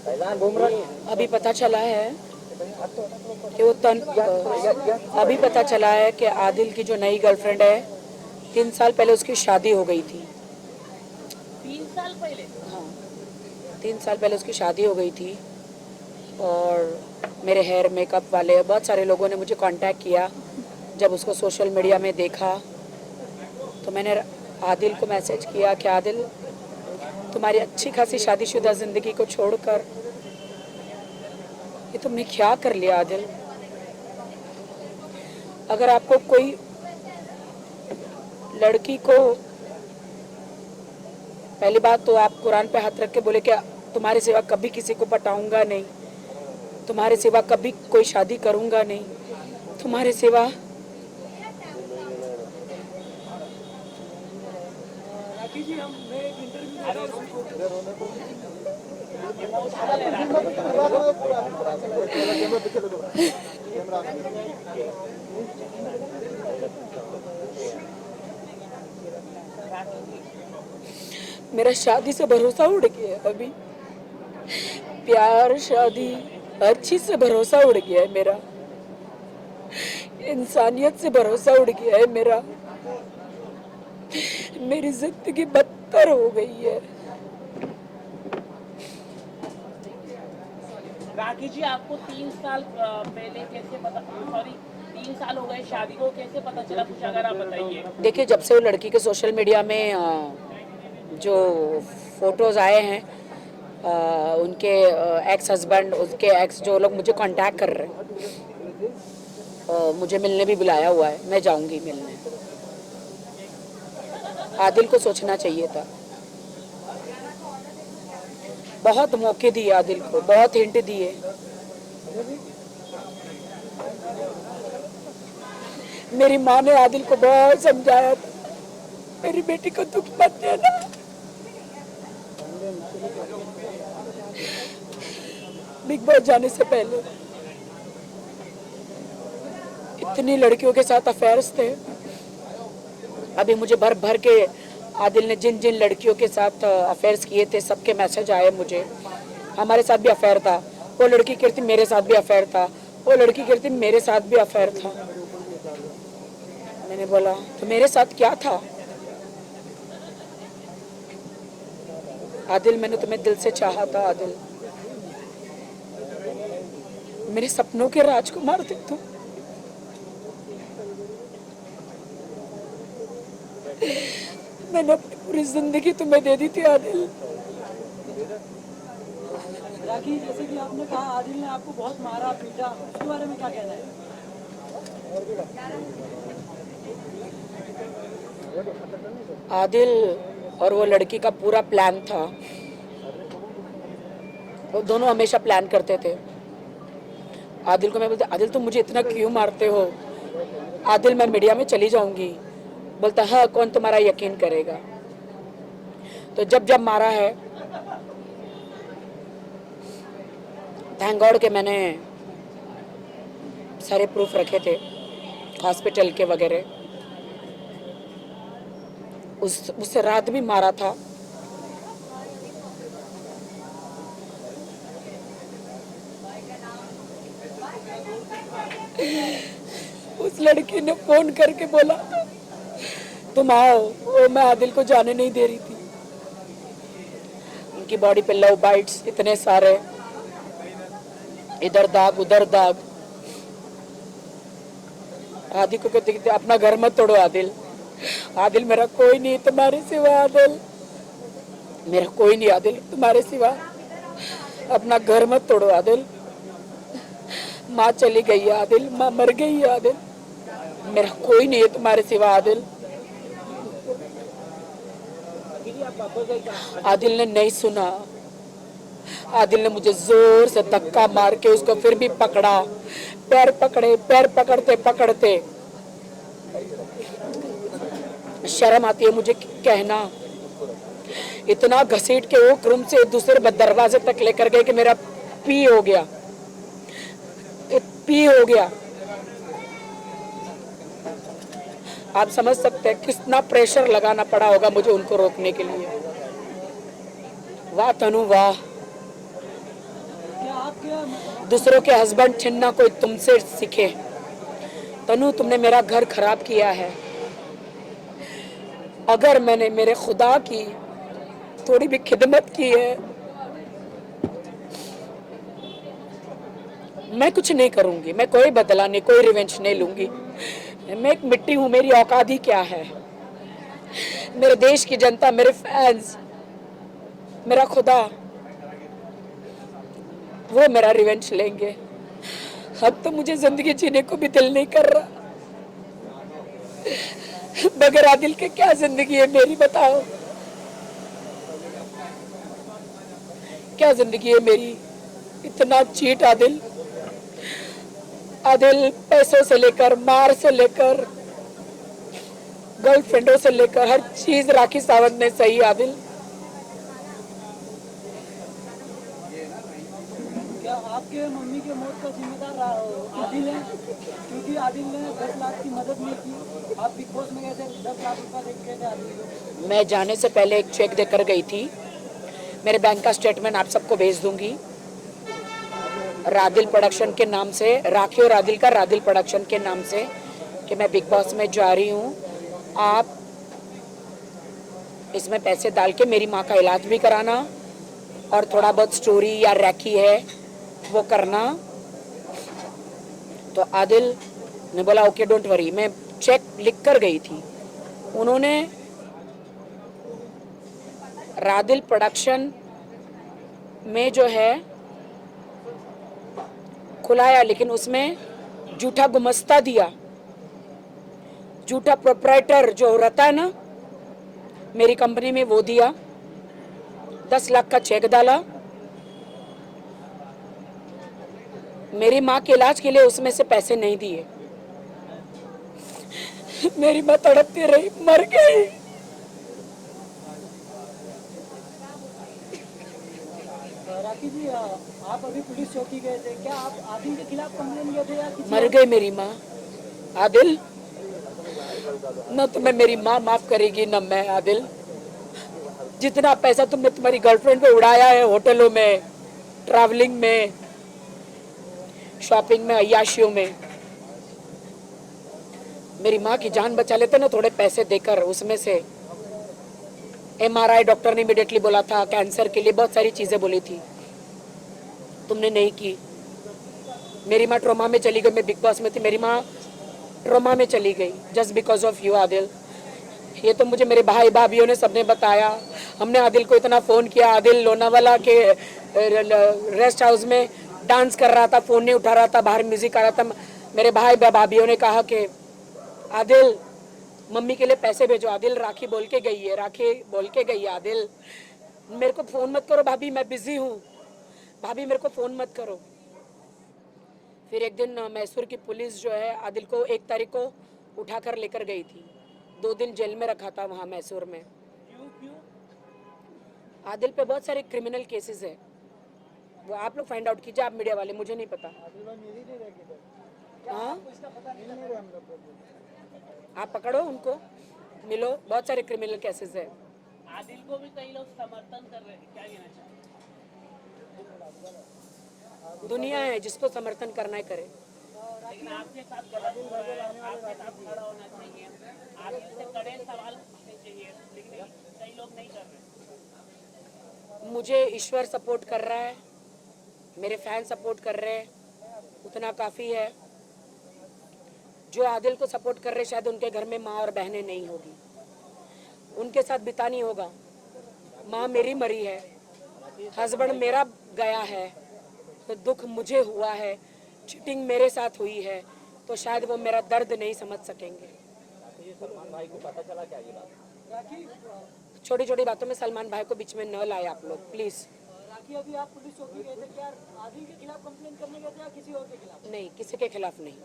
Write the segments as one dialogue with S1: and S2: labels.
S1: अभी पता चला है कि अभी पता चला है कि आदिल की जो नई गर्लफ्रेंड है 3 साल पहले उसकी शादी हो गई थी।
S2: 3 साल पहले?
S1: हाँ, 3 साल पहले उसकी शादी हो गई थी। और मेरे हेयर मेकअप वाले बहुत सारे लोगों ने मुझे कांटेक्ट किया। जब उसको सोशल मीडिया में देखा तो मैंने आदिल को मैसेज किया कि आदिल, तुम्हारी अच्छी खासी शादीशुदा ज़िंदगी को छोड़कर ये तुमने क्या कर लिया आदिल। अगर आपको कोई लड़की को, पहली बात तो आप कुरान पे हाथ रख के बोले कि तुम्हारे सिवा कभी किसी को पटाऊंगा नहीं, तुम्हारे सिवा कभी कोई शादी करूंगा नहीं, तुम्हारे सिवा मेरा शादी से भरोसा उड़ गया है। अभी प्यार, शादी, हर चीज से भरोसा उड़ गया है मेरा। इंसानियत से भरोसा उड़ गया है मेरा। मेरी जिंदगी बदतर हो गई है।
S2: राखी जी, आपको 3 साल पहले कैसे पता, सॉरी 3 साल हो गए शादी को, कैसे पता चला, कुछ अगर आप बताइए।
S1: देखिए, जब से वो लड़की के सोशल मीडिया में जो फोटोज आए हैं, उनके एक्स हस्बैंड, उसके एक्स, जो लोग मुझे कांटेक्ट कर रहे हैं, मुझे मिलने भी बुलाया हुआ है, मैं जाऊंगी मिलने। आदिल को सोचना चाहिए था। बहुत मौके दिए आदिल को, बहुत हिंट दिए। मेरी माँ ने आदिल को बहुत समझाया था, मेरी बेटी को दुख मत देना। बिग बॉस जाने से पहले इतनी लड़कियों के साथ अफेयर्स थे। अभी मुझे भर भर के आदिल ने जिन जिन लड़कियों के साथ अफेयर्स किए थे, सबके मैसेज आए मुझे। हमारे साथ भी अफेयर था, वो लड़की कहती मेरे साथ भी अफेयर था, वो लड़की कहती मेरे साथ भी अफेयर था। मैंने बोला तो मेरे साथ क्या था? आदिल, मैंने तुम्हें दिल से चाहा था आदिल, मेरे सपनों के राजकुमार थे तुम। मैंने अपनी पूरी जिंदगी तुम्हें दे दी थी आदिल।
S3: राखी, जैसे कि आपने कहा आदिल ने आपको बहुत मारा पीटा, उसके बारे में क्या कहना है?
S1: आदिल और वो लड़की का पूरा प्लान था। वो दोनों हमेशा प्लान करते थे। आदिल को मैं बोलती, आदिल तुम मुझे इतना क्यों मारते हो? आदिल, मैं मीडिया में चली जाऊंगी। बोलता हाँ, कौन तुम्हारा यकीन करेगा? तो जब जब मारा है, थैंक गॉड के मैंने सारे प्रूफ रखे थे हॉस्पिटल के वगैरह। उससे रात भी मारा था। उस लड़की ने फोन करके बोला तुम आओ, वो मैं आदिल को जाने नहीं दे रही थी। उनकी बॉडी पे लव बाइट्स इतने सारे, इधर दाग उधर दाग। आदिल को कहते कहते अपना घर मत तोड़ो आदिल। आदिल, मेरा कोई नहीं तुम्हारे सिवा आदिल, मेरा कोई नहीं आदिल तुम्हारे सिवा, अपना घर मत तोड़ो आदिल। माँ चली गई है आदिल, माँ मर गई है आदिल, मेरा कोई नहीं है तुम्हारे सिवा आदिल। आदिल ने नहीं सुना। आदिल ने मुझे जोर से धक्का मार के उसको फिर भी पकड़ा। पैर पकड़े, पैर पकड़ते पकड़ते शर्म आती है मुझे कहना। इतना घसीट के वो रूम से दूसरे दरवाजे तक लेकर गए कि मेरा पी हो गया, पी हो गया। आप समझ सकते हैं कितना प्रेशर लगाना पड़ा होगा मुझे उनको रोकने के लिए। वाह तनु वाह,
S3: आपके
S1: दूसरों के हस्बैंड छीनना कोई तुमसे सीखे। तनु, तुमने मेरा घर खराब किया है। अगर मैंने मेरे खुदा की थोड़ी भी खिदमत की है, मैं कुछ नहीं करूंगी, मैं कोई बदला नहीं, कोई रिवेंज नहीं लूंगी। मैं एक मिट्टी हूं, मेरी औकात ही क्या है। मेरे देश की जनता, मेरे फैंस, मेरा खुदा, वो मेरा रिवेंज लेंगे। अब तो मुझे जिंदगी जीने को भी दिल नहीं कर रहा। बगैर आदिल के क्या जिंदगी है मेरी, बताओ क्या जिंदगी है मेरी। इतना चीट आदिल। आदिल पैसों से लेकर, मार से लेकर, गर्लफ्रेंडों से लेकर हर चीज राखी सावंत ने सही। आदिल,
S3: क्या आपके मम्मी के मौत का जिम्मेदार आदिल है? क्योंकि आदिल ने 10 लाख की मदद नहीं की। आप बिग बॉस में गए थे, 10 लाख रुपया दे के गए थे आदिल को।
S1: मैं जाने से पहले एक चेक देकर गई थी। मेरे बैंक का स्टेटमेंट आप सबको भेज दूंगी। रादिल प्रोडक्शन के नाम से, राखी और रादिल का रादिल प्रोडक्शन के नाम से, कि मैं बिग बॉस में जा रही हूँ। आप इसमें पैसे डाल के मेरी माँ का इलाज भी कराना और थोड़ा बहुत स्टोरी या रैकी है वो करना। तो आदिल ने बोला ओके डोंट वरी। मैं चेक लिख कर गई थी। उन्होंने रादिल प्रोडक्शन में जो है खुलाया, लेकिन उसमें झूठा गुमस्ता दिया, झूठा प्रोप्राइटर जो रहता है ना मेरी कंपनी में, वो दिया। 10 लाख का चेक डाला मेरी माँ के इलाज के लिए, उसमें से पैसे नहीं दिए। मेरी माँ तड़पती रही, मर गई।
S3: राखी जी, आप अभी पुलिस चौकी गए थे, क्या आप आदिल के खिलाफ कंप्लेन किए थे या किसी
S1: मर
S3: और?
S1: गई मेरी माँ। आदिल, न तुम्हें मेरी माँ माफ करेगी न मैं। आदिल, जितना पैसा तुमने तुम्हारी गर्लफ्रेंड पे उड़ाया है, होटलों में, ट्रैवलिंग में, शॉपिंग में, अय्याशियों में, मेरी माँ की जान बचा लेते ना थोड़े पैसे देकर। उसमें से MRI डॉक्टर ने इमीडिएटली बोला था, कैंसर के लिए बहुत सारी चीजें बोली थी, तुमने नहीं की। मेरी माँ ट्रोमा में चली गई। मैं बिग बॉस में थी, मेरी माँ ट्रोमा में चली गई just because of you Adil. ये तो मुझे मेरे भाई भाभीयों ने सबने बताया। हमने आदिल को इतना फ़ोन किया। आदिल लोनावाला के रेस्ट हाउस में डांस कर रहा था, फ़ोन नहीं उठा रहा था, बाहर म्यूज़िक आ रहा था। मेरे भाई भाभीयों ने कहा कि आदिल मम्मी के लिए पैसे भेजो। आदिल राखी बोल के गई है, राखी बोल के गई है। आदिल मेरे को फ़ोन मत करो भाभी, मैं बिज़ी हूँ, भाभी मेरे को फ़ोन मत करो। फिर एक दिन मैसूर की पुलिस जो है आदिल को 1 तारीख को उठाकर लेकर गई थी। 2 दिन जेल में रखा था वहाँ मैसूर में। आदिल पे बहुत सारे क्रिमिनल केसेस है, वो आप लोग फाइंड आउट कीजिए, आप मीडिया वाले, मुझे नहीं पता। हाँ, आप पकड़ो उनको, मिलो, बहुत सारे क्रिमिनल केसेस है।
S2: आदिल को भी कई लोग समर्थन कर रहे हैं, क्या कहना चाहते
S1: दुनिया है, जिसको समर्थन करना है करे।
S2: हैं? लेकिन आपके साथ गलत हो रहा है, आपके साथ खड़ा होना चाहिए, आदिल से कड़े सवाल पूछने चाहिए, लेकिन कई लोग नहीं कर रहे।
S1: मुझे ईश्वर सपोर्ट कर रहा है, मेरे फैन सपोर्ट कर रहे हैं, उतना काफ़ी है। जो आदिल को सपोर्ट कर रहे शायद उनके घर में माँ और बहनें नहीं होगी, उनके साथ बितानी होगा। माँ मेरी मरी है, हस्बैंड मेरा गया है, तो दुख मुझे हुआ है, चीटिंग मेरे साथ हुई है, तो शायद वो मेरा दर्द नहीं समझ सकेंगे। छोटी छोटी बातों में सलमान भाई को बीच में न लाए आप लोग प्लीज़।
S3: राखी, अभी आप पुलिस चौकी गए थे, क्या आदिल के खिलाफ कंप्लेन करने गए थे या किसी और के खिलाफ?
S1: नहीं, किसी के खिलाफ नहीं।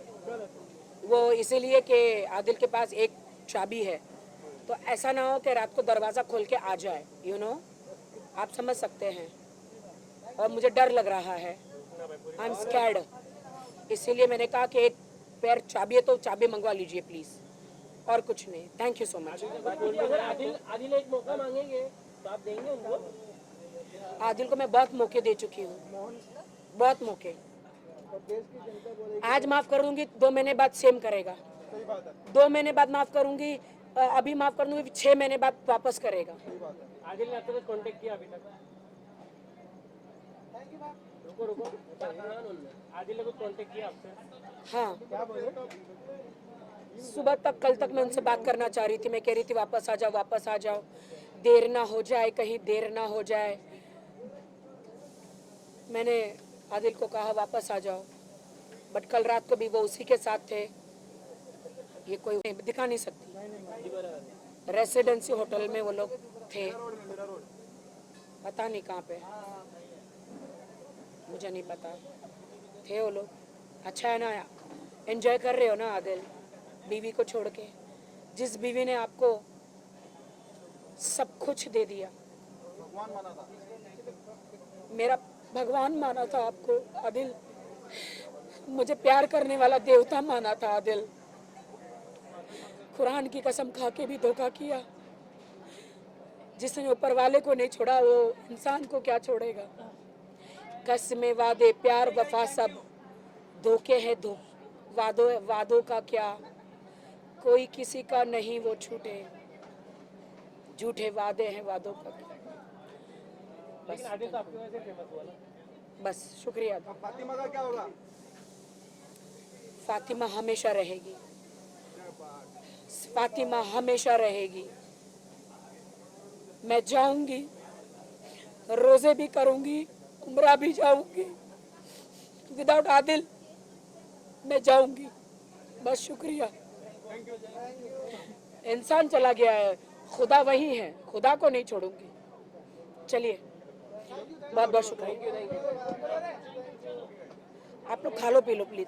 S1: वो इसीलिए कि आदिल के पास एक चाबी है, तो ऐसा ना हो कि रात को दरवाज़ा खोल के आ जाए, यू नो, आप समझ सकते हैं। और मुझे डर लग रहा है, आई एम स्कैर्ड। इसीलिए मैंने कहा कि एक पैर चाबी है तो चाबी मंगवा लीजिए प्लीज़, और कुछ नहीं। Thank you so much.
S2: अगर आदिल एक मौका मांगेंगे तो आप देंगे उनको?
S1: आदिल को मैं बहुत मौके दे चुकी हूँ, बहुत मौके। आज माफ कर दूंगी 2 महीने बाद सेम करेगा। 2 महीने बाद माफ करूंगी, अभी माफ कर दूंगी 6 महीने बाद वापस करेगा।
S3: आदिल ने आपसे कांटेक्ट किया अभी तक? रुको रुको, आदिल ने कुछ कांटेक्ट किया आपसे?
S1: हाँ,
S3: क्या बोले?
S1: सुबह तक कल तक मैं उनसे बात करना चाह रही थी। मैं कह रही थी वापस आ जाओ, वापस आ जाओ, देर ना हो जाए, कहीं देर ना हो जाए। मैंने आदिल को कहा वापस आ जाओ, बट कल रात को भी वो उसी के साथ थे। ये कोई दिखा नहीं सकती। रेसिडेंसी होटल में वो लोग थे, पता नहीं कहाँ पे, मुझे नहीं पता, थे वो लोग। अच्छा है ना, एंजॉय कर रहे हो ना आदिल, बीवी को छोड़ के। जिस बीवी ने आपको सब कुछ दे दिया, मेरा भगवान माना था आपको आदिल, मुझे प्यार करने वाला देवता माना था आदिल। कुरान की कसम खा के भी धोखा किया। जिसने ऊपर वाले को नहीं छोड़ा वो इंसान को क्या छोड़ेगा। कसमें, वादे, प्यार, वफा सब धोखे हैं। वादों का क्या, कोई किसी का नहीं वो छूटे। झूठे वादे हैं, वादों का क्या।
S3: लेकिन आदिल तो आपकी वजह से फेमस हुआ ना?
S1: बस शुक्रिया।
S3: फातिमा का क्या होगा?
S1: फातिमा हमेशा रहेगी, फातिमा हमेशा रहेगी। मैं जाऊंगी, रोजे भी करूंगी, उम्रा भी जाऊंगी। विदाउट आदिल मैं जाऊंगी। बस शुक्रिया। इंसान चला गया है, खुदा वही है, खुदा को नहीं छोड़ूंगी। चलिए, बहुत बहुत शुक्रिया। आप लोग खा लो पी लो प्लीज।